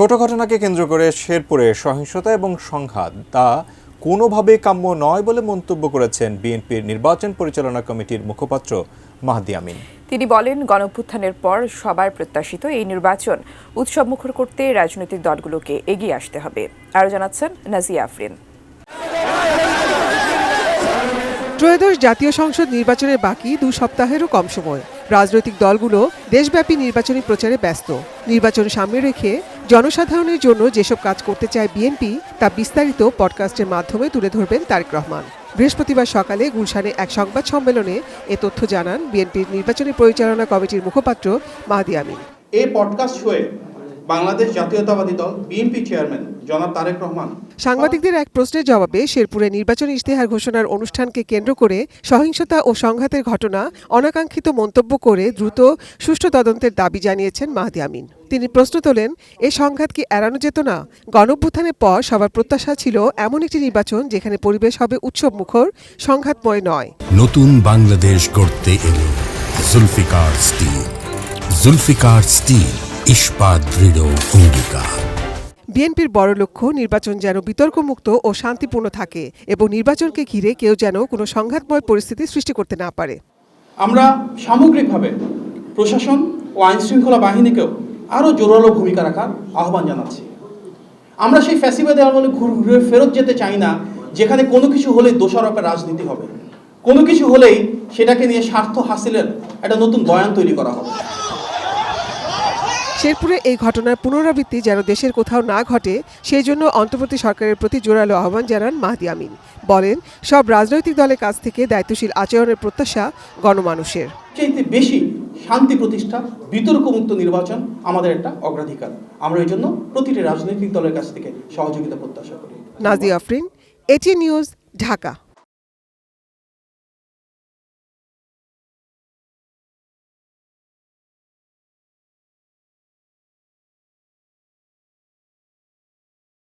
ছোট ঘটনাকে কেন্দ্র করে শেরপুরে সহিংসতা এবং সংঘাত তা কোনোভাবে কাম্য নয় বলে মন্তব্য করেছেন বিএনপির নির্বাচন পরিচালনা কমিটির মুখপাত্র মাহদি আমিন। তিনি বলেন, গণঅভ্যুত্থানের পর সবার প্রত্যাশিত এই নির্বাচন উৎসবমুখর করতে রাজনৈতিক দলগুলোকে এগিয়ে আসতে হবে। আরও জানাচ্ছেন নাজিয়া আফরিন। ত্রয়োদশ জাতীয় সংসদ নির্বাচনের বাকি 2 সপ্তাহেরও কম সময়। রাজনৈতিক দলগুলো দেশব্যাপী নির্বাচনী প্রচারে ব্যস্ত। নির্বাচন সামনে রেখে জনসাধারণের জন্য যেসব কাজ করতে চায় বিএনপি তা বিস্তারিত পডকাস্টের মাধ্যমে তুলে ধরবেন তারেক রহমান। বৃহস্পতিবার সকালে গুলশানে এক সংবাদ সম্মেলনে এ তথ্য জানান বিএনপির নির্বাচনী পরিচালনা কমিটির মুখপাত্র মাহদি আমিন। এই পডকাস্ট শোয়ে বাংলাদেশ জাতীয়তাবাদী দল বিএনপি চেয়ারম্যান জনাব তারেক রহমান সাংবাদিকদের এক প্রশ্নের জবাবে শেরপুরে নির্বাচনী ইশতেহার ঘোষণার অনুষ্ঠানকে কেন্দ্র করে সহিংসতা ও সংঘাতের ঘটনা অনাকাঙ্ক্ষিত মন্তব্য করে দ্রুত সুষ্ঠু তদন্তের দাবি জানিয়েছেন মাহদি আমিন। তিনি প্রশ্ন তোলেন, এই সংঘাত কি এড়ানো যেত না? গণঅভ্যুত্থানের পর সবার প্রত্যাশা ছিল এমন একটি নির্বাচন যেখানে পরিবেশ হবে উৎসবমুখর, সংঘাতময় নয়। নতুন বাংলাদেশ গড়তে এলো জুলফিকার স্টিল। জুলফিকার স্টিল, ইস্পাত দৃঢ় অঙ্গীকার। বিএনপির বড় লক্ষ্য নির্বাচন যেন বিতর্কমুক্ত ও শান্তিপূর্ণ থাকে এবং নির্বাচনকে ঘিরে কেউ যেন কোনো সংঘাতময় পরিস্থিতি সৃষ্টি করতে না পারে। আমরা সামগ্রিকভাবে প্রশাসন ও আইনশৃঙ্খলা বাহিনীকেও আরও জোরালো ভূমিকা রাখার আহ্বান জানাচ্ছি। আমরা সেই ফ্যাসিবাদে আমলে ঘুরে ফেরত যেতে চাই না, যেখানে কোনো কিছু হলেই দোষারোপের রাজনীতি হবে, কোনো কিছু হলেই সেটাকে নিয়ে স্বার্থ হাসিলের একটা নতুন বয়ান তৈরি করা হবে। শেরপুরে এই ঘটনার পুনরাবৃত্তি যেন দেশের কোথাও না ঘটে, সেই জন্য অন্তর্বর্তী সরকারের প্রতি জোরালো আহ্বান জানান মাহদি আমিন। বলেন, সব রাজনৈতিক দলের কাছ থেকে দায়িত্বশীল আচরণের প্রত্যাশা গণমানুষের। চাইতে বেশি শান্তি প্রতিষ্ঠা, বিতর্কমুক্ত নির্বাচন আমাদের একটা অগ্রাধিকার। আমরা এই জন্য প্রতিটি রাজনৈতিক দলের কাছ থেকে সহযোগিতা প্রত্যাশা করি। Nazia Afrin, ATN news, Dhaka.